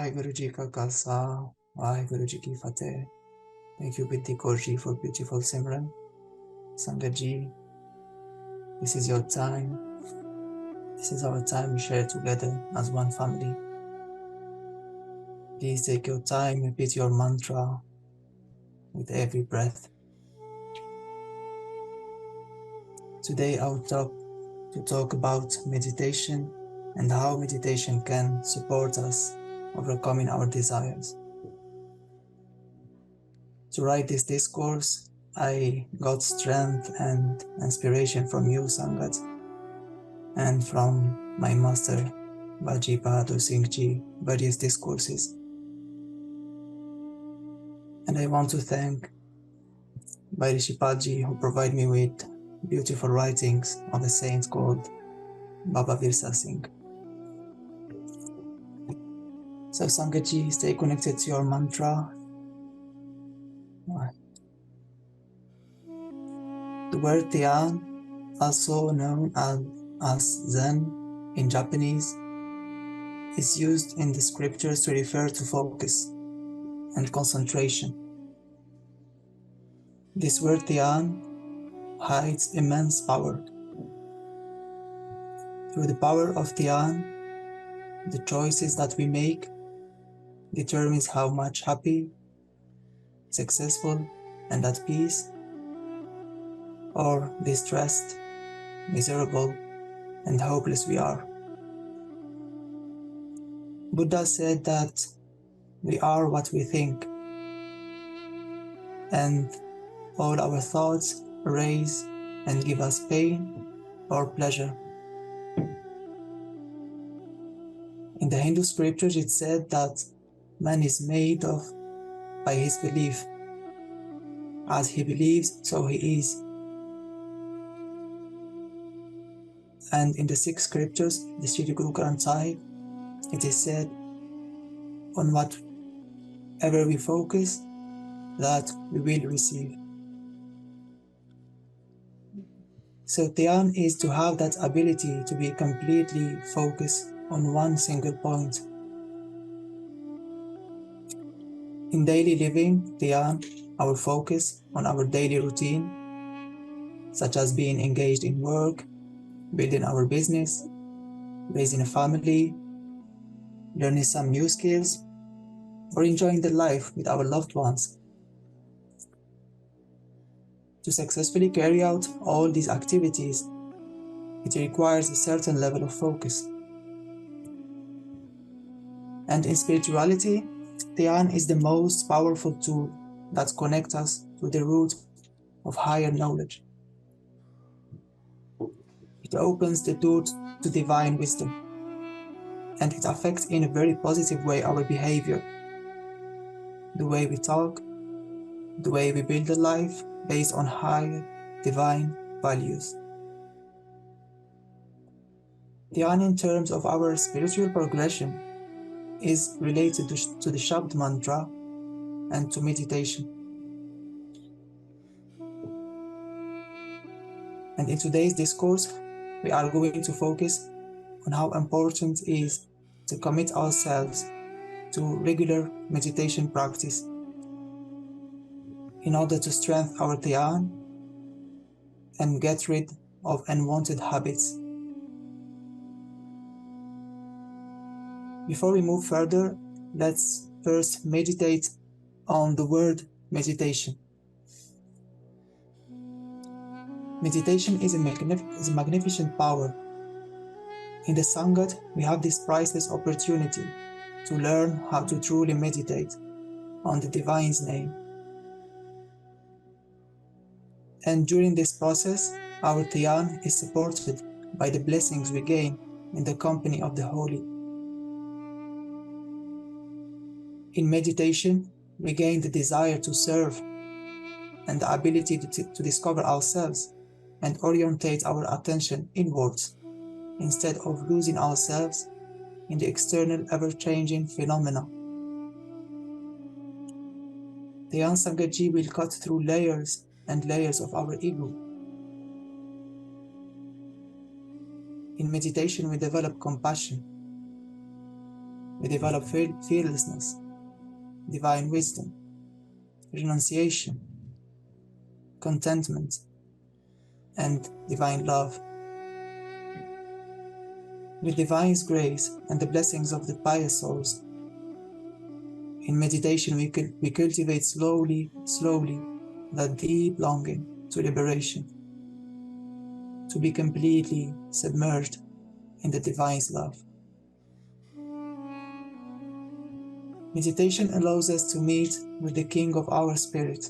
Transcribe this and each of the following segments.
Waheguru Ji Ka Khalsa, Waheguru Ji Ki Fateh. Thank you, Binti Kaur for beautiful Simran. Sangat Ji, this is your time. This is our time we share together as one family. Please take your time, repeat your mantra with every breath. Today I will talk about meditation and how meditation can support us overcoming our desires. To write this discourse, I got strength and inspiration from you, Sangat, and from my master, Baji Bahadur Singh Ji, various discourses. And I want to thank Bhai Shabad Ji, who provide me with beautiful writings of a saint called Baba Virsa Singh. So Sangat Ji, stay connected to your mantra. The word Dhyan, also known as Zen in Japanese, is used in the scriptures to refer to focus and concentration. This word Dhyan hides immense power. Through the power of Dhyan, the choices that we make determines how much happy, successful, and at peace, or distressed, miserable, and hopeless we are. Buddha said that we are what we think, and all our thoughts raise and give us pain or pleasure. In the Hindu scriptures, it said that man is made by his belief. As he believes, so he is. And in the 6 scriptures, the Sri Guru Granth Sahib, it is said, on whatever we focus, that we will receive. So Dhyan is to have that ability to be completely focused on one single point. In daily living, Dhyan, our focus on our daily routine, such as being engaged in work, building our business, raising a family, learning some new skills, or enjoying the life with our loved ones. To successfully carry out all these activities, it requires a certain level of focus. And in spirituality, Dhyan is the most powerful tool that connects us to the root of higher knowledge. It opens the door to divine wisdom, and it affects in a very positive way our behavior, the way we talk, the way we build a life based on higher divine values. Dhyan, in terms of our spiritual progression, is related to the Shabad mantra and to meditation. And in today's discourse, we are going to focus on how important it is to commit ourselves to regular meditation practice in order to strengthen our Dhyan and get rid of unwanted habits. Before we move further, let's first meditate on the word meditation. Meditation is a magnificent power. In the Sangat, we have this priceless opportunity to learn how to truly meditate on the Divine's name. And during this process, our Dhyan is supported by the blessings we gain in the company of the Holy. In meditation, we gain the desire to serve and the ability to discover ourselves and orientate our attention inwards instead of losing ourselves in the external ever-changing phenomena. Dhyan Sangat Ji will cut through layers and layers of our ego. In meditation, we develop compassion. We develop fearlessness, divine wisdom, renunciation, contentment, and divine love. With divine grace and the blessings of the pious souls, in meditation we cultivate slowly that deep longing to liberation, to be completely submerged in the divine's love. Meditation allows us to meet with the King of our spirit.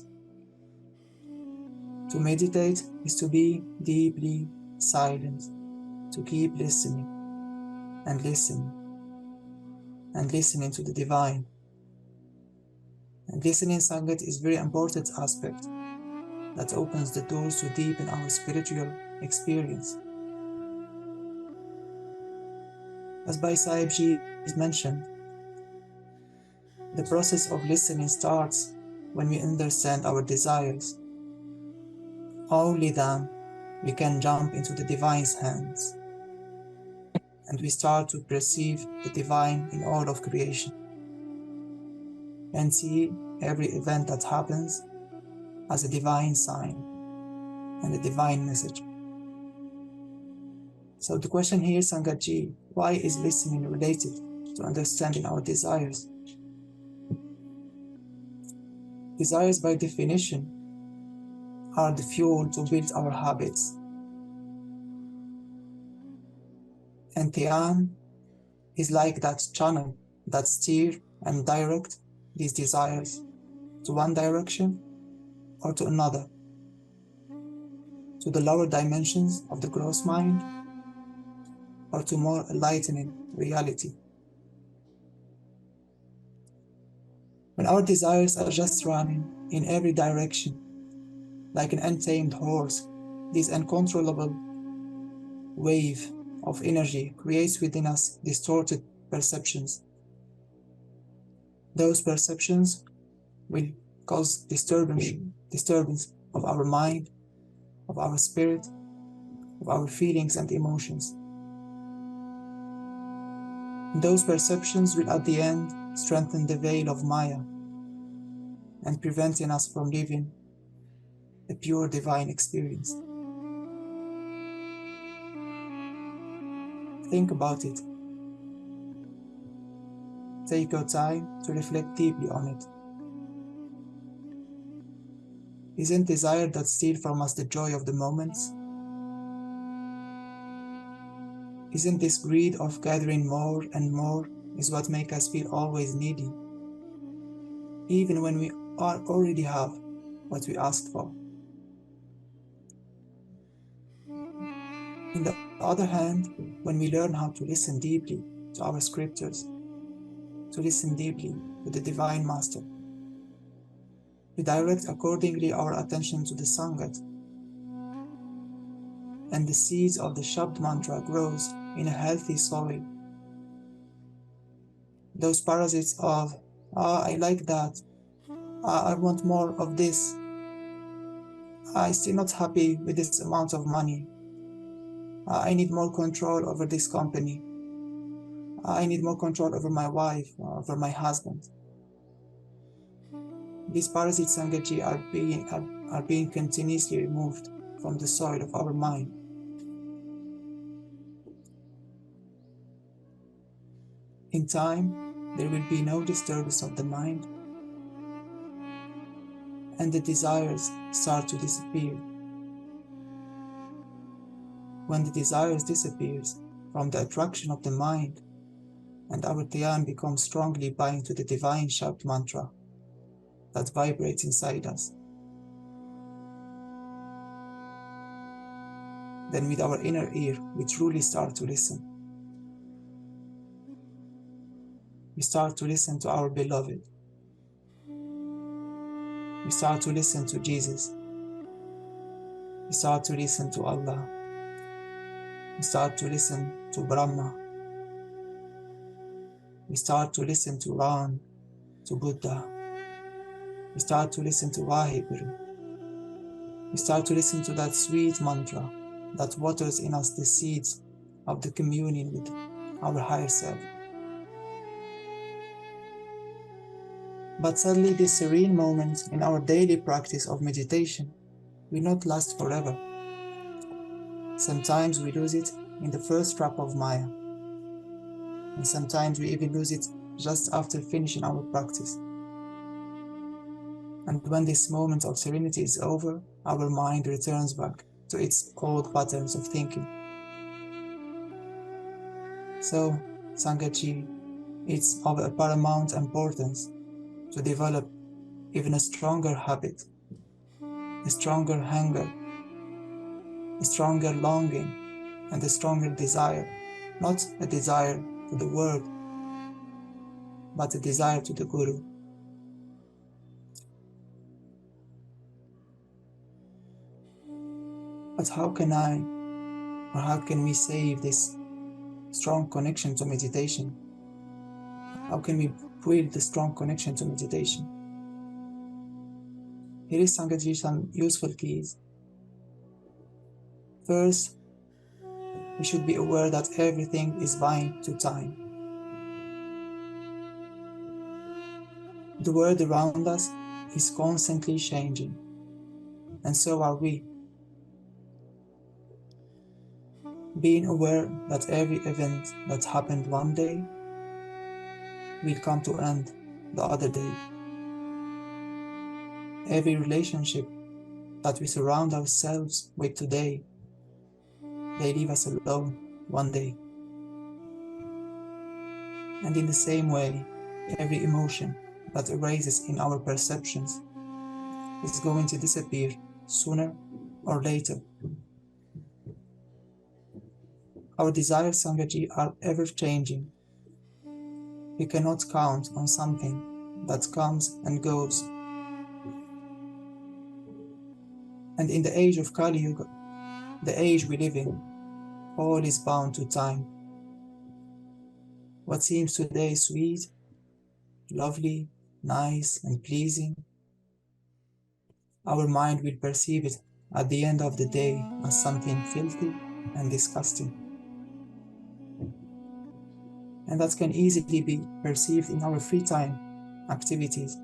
To meditate is to be deeply silent, to keep listening and listening and listening to the divine. And listening Sangat is a very important aspect that opens the doors to deepen our spiritual experience. As Bhai Sahib Ji mentioned, the process of listening starts when we understand our desires. Only then we can jump into the divine's hands, and we start to perceive the divine in all of creation, and see every event that happens as a divine sign and a divine message. So the question here, Sangat Ji, why is listening related to understanding our desires? Desires, by definition, are the fuel to build our habits. And Dhyan is like that channel that steer and direct these desires to one direction or to another, to the lower dimensions of the gross mind or to more enlightening reality. When our desires are just running in every direction, like an untamed horse, this uncontrollable wave of energy creates within us distorted perceptions. Those perceptions will cause disturbance of our mind, of our spirit, of our feelings and emotions. And those perceptions will at the end strengthen the veil of Maya and preventing us from living a pure divine experience. Think about it. Take your time to reflect deeply on it. Isn't desire that steal from us the joy of the moments? Isn't this greed of gathering more and more is what makes us feel always needy, even when we already have what we asked for? On the other hand, when we learn how to listen deeply to our scriptures, to listen deeply to the Divine Master, we direct accordingly our attention to the Sangat, and the seeds of the Shabad mantra grows in a healthy soil. Those parasites of, I like that, I want more of this, I'm still not happy with this amount of money, I need more control over this company, I need more control over my wife, over my husband. These parasites, Sangatji, are being continuously removed from the soil of our mind. In time, there will be no disturbance of the mind, and the desires start to disappear. When the desires disappears from the attraction of the mind, and our dhyan becomes strongly bind to the divine Shabad mantra that vibrates inside us, then with our inner ear, we truly start to listen. We start to listen to our beloved. We start to listen to Jesus. We start to listen to Allah. We start to listen to Brahma. We start to listen to Ram, to Buddha. We start to listen to Vaheguru. We start to listen to that sweet mantra that waters in us the seeds of the communion with our higher self. But sadly, this serene moment in our daily practice of meditation will not last forever. Sometimes we lose it in the first trap of Maya, and sometimes we even lose it just after finishing our practice. And when this moment of serenity is over, our mind returns back to its old patterns of thinking. So, Sangat, it's of a paramount importance to develop even a stronger habit, a stronger hunger, a stronger longing, and a stronger desire, not a desire to the world, but a desire to the Guru. But how can we save this strong connection to meditation? How can we build the strong connection to meditation? Here is Sangatji some useful keys. First, we should be aware that everything is bound to time. The world around us is constantly changing, and so are we. Being aware that every event that happened one day will come to end the other day. Every relationship that we surround ourselves with today, they leave us alone one day. And in the same way, every emotion that arises in our perceptions is going to disappear sooner or later. Our desires, Sangatji, are ever-changing. We cannot count on something that comes and goes. And in the age of Kali Yuga, the age we live in, all is bound to time. What seems today sweet, lovely, nice, and pleasing, our mind will perceive it at the end of the day as something filthy and disgusting. And that can easily be perceived in our free time activities.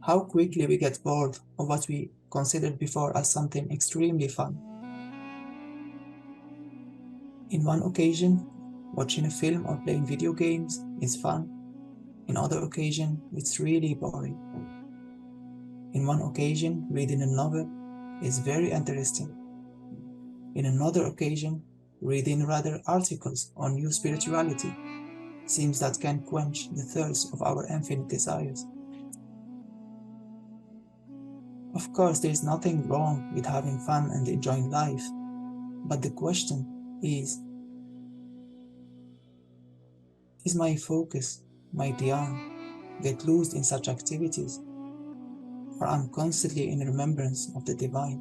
How quickly we get bored of what we considered before as something extremely fun. In one occasion, watching a film or playing video games is fun. In other occasion, it's really boring. In one occasion, reading a novel is very interesting. In another occasion, reading rather articles on new spirituality seems that can quench the thirst of our infinite desires. Of course, there is nothing wrong with having fun and enjoying life, but the question is my focus, my dhyan, get lost in such activities, or I'm constantly in remembrance of the divine?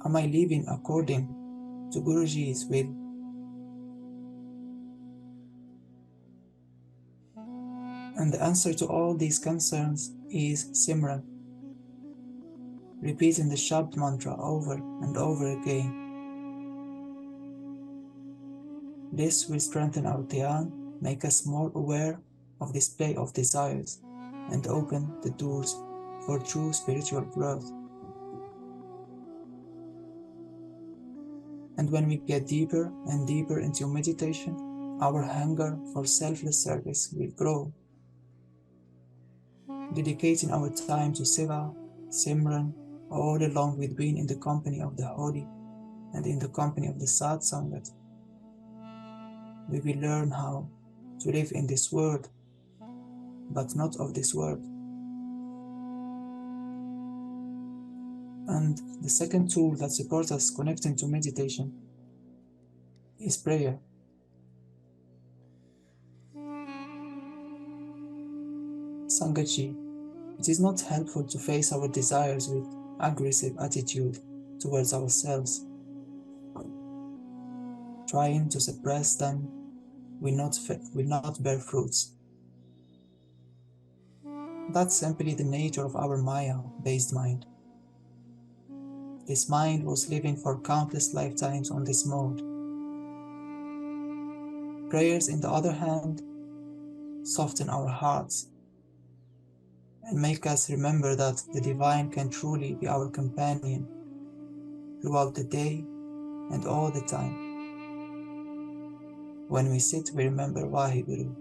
Am I living according to Guruji's will? And the answer to all these concerns is Simran, repeating the Shabad mantra over and over again. This will strengthen our dhyan, make us more aware of this play of desires, and open the doors for true spiritual growth. And when we get deeper and deeper into meditation, our hunger for selfless service will grow. Dedicating our time to Seva, Simran, all along with being in the company of the holy and in the company of the Sad Sangat, we will learn how to live in this world, but not of this world. And the second tool that supports us connecting to meditation is prayer. Sangatji, it is not helpful to face our desires with aggressive attitude towards ourselves. Trying to suppress them will not bear fruits. That's simply the nature of our Maya-based mind. This mind was living for countless lifetimes on this mode. Prayers, on the other hand, soften our hearts and make us remember that the divine can truly be our companion throughout the day and all the time. When we sit, we remember Waheguru.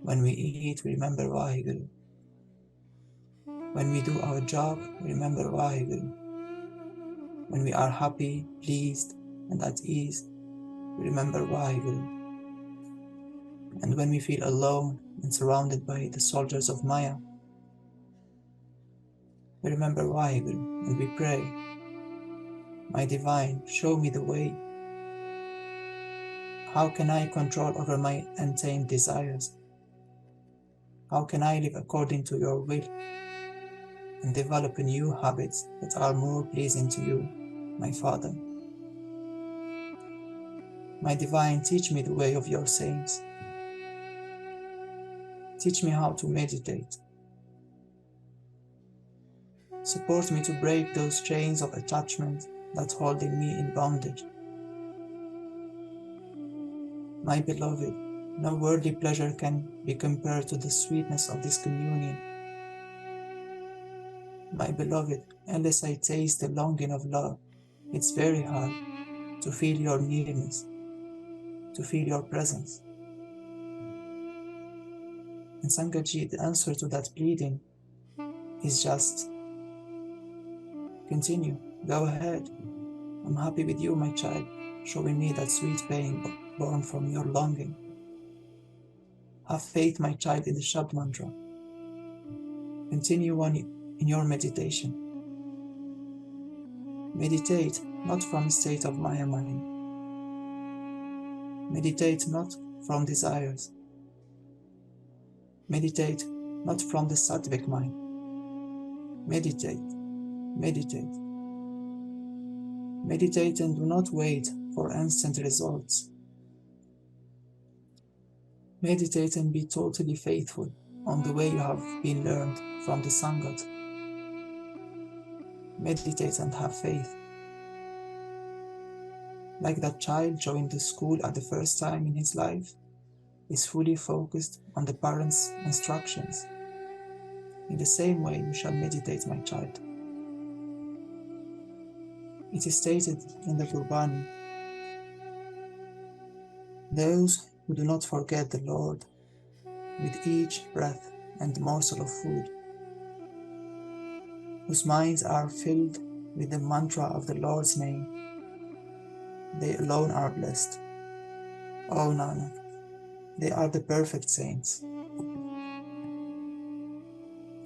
When we eat, we remember Waheguru. When we do our job, we remember Waheguru. When we are happy, pleased, and at ease, we remember Waheguru. And when we feel alone and surrounded by the soldiers of Maya, we remember Waheguru and we pray, "My divine, show me the way. How can I control over my untamed desires? How can I live according to your will and develop new habits that are more pleasing to you, my Father? My divine, teach me the way of your saints. Teach me how to meditate. Support me to break those chains of attachment that holding me in bondage. My beloved, no worldly pleasure can be compared to the sweetness of this communion. My beloved, unless I taste the longing of love, it's very hard to feel your nearness, to feel your presence." And Sangatji, the answer to that pleading is just continue, go ahead. I'm happy with you, my child, showing me that sweet pain born from your longing. Have faith, my child, in the Shabad mantra. Continue on in your meditation. Meditate not from a state of Maya mind. Meditate not from desires. Meditate not from the sattvic mind. Meditate, meditate. Meditate and do not wait for instant results. Meditate and be totally faithful on the way you have been learned from the Sangat. Meditate and have faith. Like that child joining the school at the first time in his life, is fully focused on the parents' instructions. In the same way you shall meditate, my child. It is stated in the Quran, "Those who do not forget the Lord with each breath and morsel of food, whose minds are filled with the mantra of the Lord's name, they alone are blessed. O Nanak, they are the perfect saints."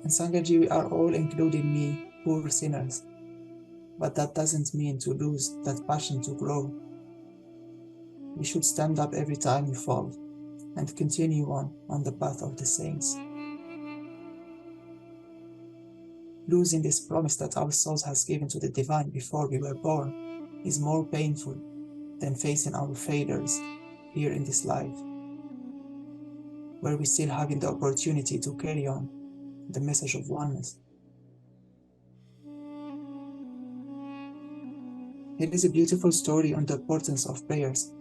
And Sangatji, we are all, including me, poor sinners, but that doesn't mean to lose that passion to grow. We should stand up every time we fall and continue on the path of the saints. Losing this promise that our souls has given to the divine before we were born is more painful than facing our failures here in this life, where we still having the opportunity to carry on the message of oneness. Here is a beautiful story on the importance of prayers.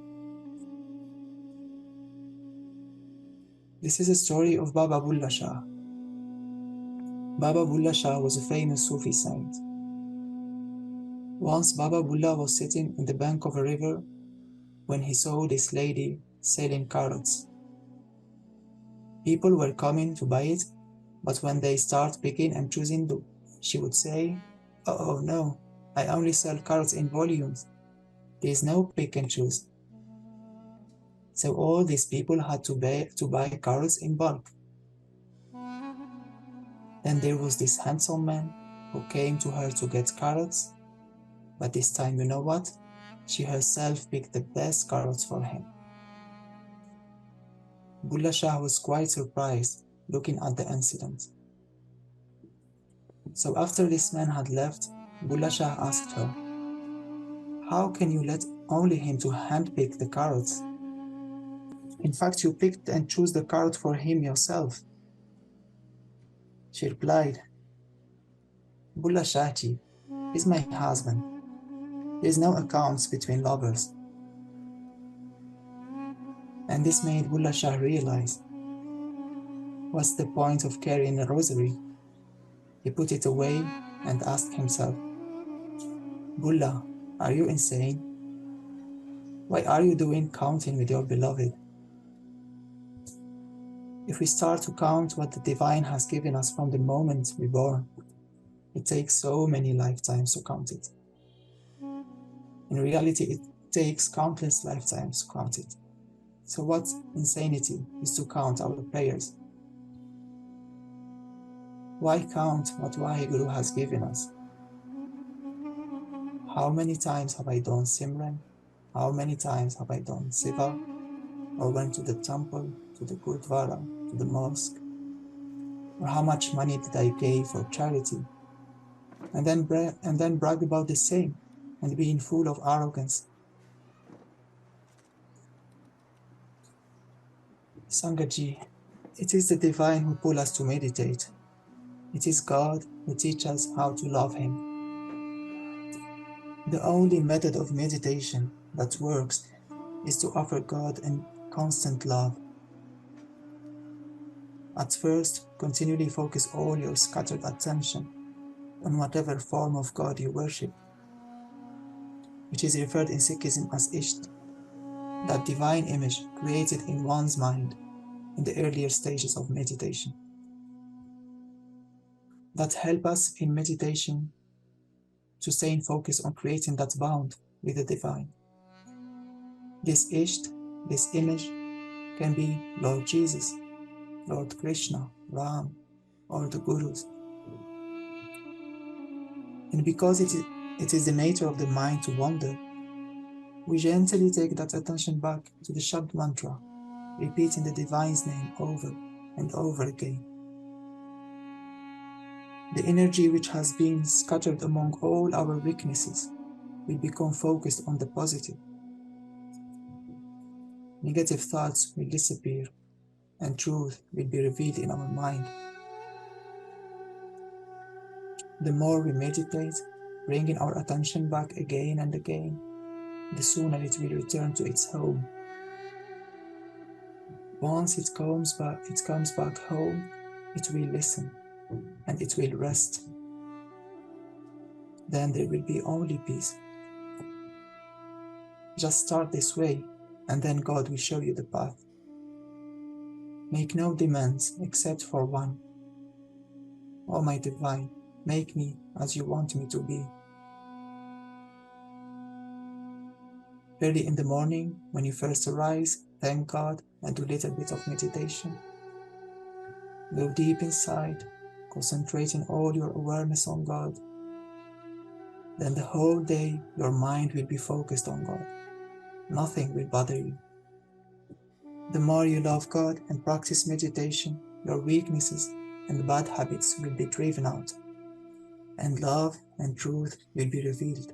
This is a story of Baba Bulla Shah. Baba Bulla Shah was a famous Sufi saint. Once Baba Bulla was sitting in the bank of a river when he saw this lady selling carrots. People were coming to buy it, but when they start picking and choosing, she would say, "Oh no, I only sell carrots in volumes. There is no pick and choose." So all these people had to buy carrots in bulk. Then there was this handsome man who came to her to get carrots, but this time, you know what? She herself picked the best carrots for him. Bulla Shah was quite surprised looking at the incident. So after this man had left, Bulla Shah asked her, "How can you let only him to handpick the carrots? In fact, you picked and chose the carrot for him yourself." She replied, "Bulla Shahji is my husband. There is no accounts between lovers. And this made Bulla Shah realize, what's the point of carrying a rosary? He put it away and asked himself, Bulla, are you insane? Why are you doing counting with your beloved? If we start to count what the divine has given us from the moment we're born, it takes so many lifetimes to count it. In reality, it takes countless lifetimes to count it. So what insanity is to count our prayers? Why count what Waheguru has given us? How many times have I done Simran? How many times have I done Siva? Or went to the temple, to the Gurdwara, to the mosque? Or how much money did I pay for charity? And then brag about the same and being full of arrogance. Sangatji, it is the divine who pulls us to meditate. It is God who teaches us how to love Him. The only method of meditation that works is to offer God a constant love. At first, continually focus all your scattered attention on whatever form of God you worship, which is referred in Sikhism as Isht, that divine image created in one's mind in the earlier stages of meditation, that help us in meditation to stay in focus on creating that bond with the divine. This Isht, this image, can be Lord Jesus, Lord Krishna, Ram, or the Gurus. And because it is the nature of the mind to wander, we gently take that attention back to the Shabad mantra, repeating the divine's name over and over again. The energy which has been scattered among all our weaknesses will become focused on the positive. Negative thoughts will disappear and truth will be revealed in our mind. The more we meditate, bringing our attention back again and again, the sooner it will return to its home. Once it comes back home, it will listen and it will rest. Then there will be only peace. Just start this way, and then God will show you the path. Make no demands except for one. O my divine, make me as you want me to be. Early in the morning, when you first arise, thank God and do a little bit of meditation. Go deep inside, concentrating all your awareness on God. Then the whole day, your mind will be focused on God. Nothing will bother you. The more you love God and practice meditation, your weaknesses and bad habits will be driven out, and love and truth will be revealed,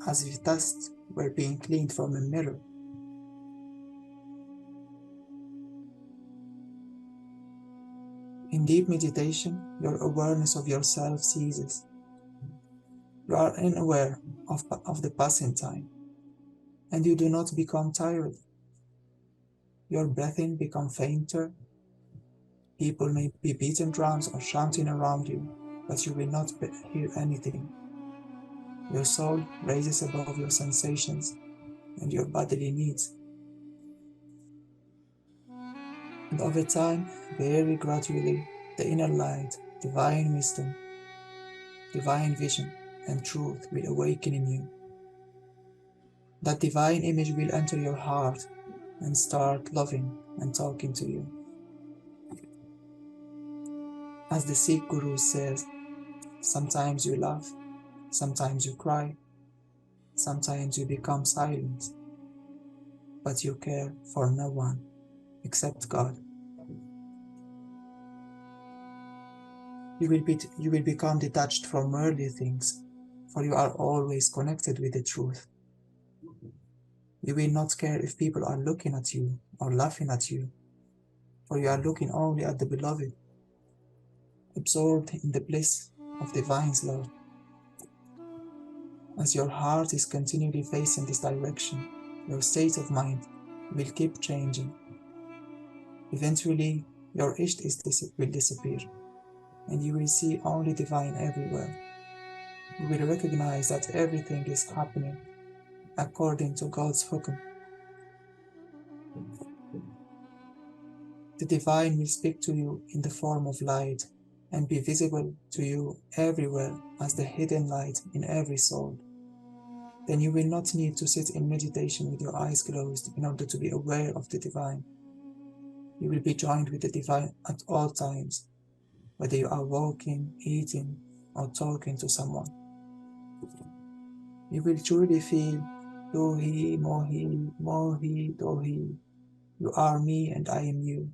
as if dust were being cleaned from a mirror. In deep meditation, your awareness of yourself ceases. You are unaware of the passing time, and you do not become tired. Your breathing becomes fainter. People may be beating drums or shouting around you, but you will not hear anything. Your soul raises above your sensations and your bodily needs. And over time, very gradually, the inner light, divine wisdom, divine vision, and truth will awaken in you. That divine image will enter your heart and start loving and talking to you. As the Sikh Guru says, sometimes you laugh, sometimes you cry, sometimes you become silent, but you care for no one except God. You will become detached from worldly things, for you are always connected with the truth. You will not care if people are looking at you or laughing at you, for you are looking only at the beloved, absorbed in the bliss of divine's love. As your heart is continually facing this direction, your state of mind will keep changing. Eventually, your ish will disappear, and you will see only divine everywhere. You will recognize that everything is happening according to God's hukum. The divine will speak to you in the form of light and be visible to you everywhere as the hidden light in every soul. Then you will not need to sit in meditation with your eyes closed in order to be aware of the divine. You will be joined with the divine at all times, whether you are walking, eating, or talking to someone. You will truly feel Dohi, Mohi, Mohi, Dohi. You are me and I am you.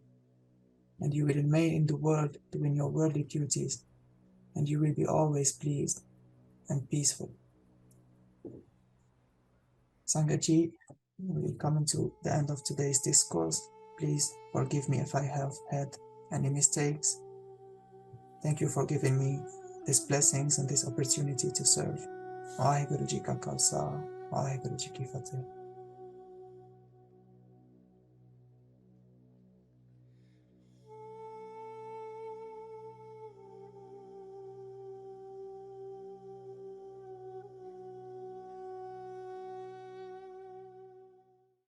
And you will remain in the world doing your worldly duties, and you will be always pleased and peaceful. Sangat, we are coming to the end of today's discourse. Please forgive me if I have had any mistakes. Thank you for giving me these blessings and this opportunity to serve. Waheguru Ji Ka Khalsa, Waheguru Ji Ki Fateh.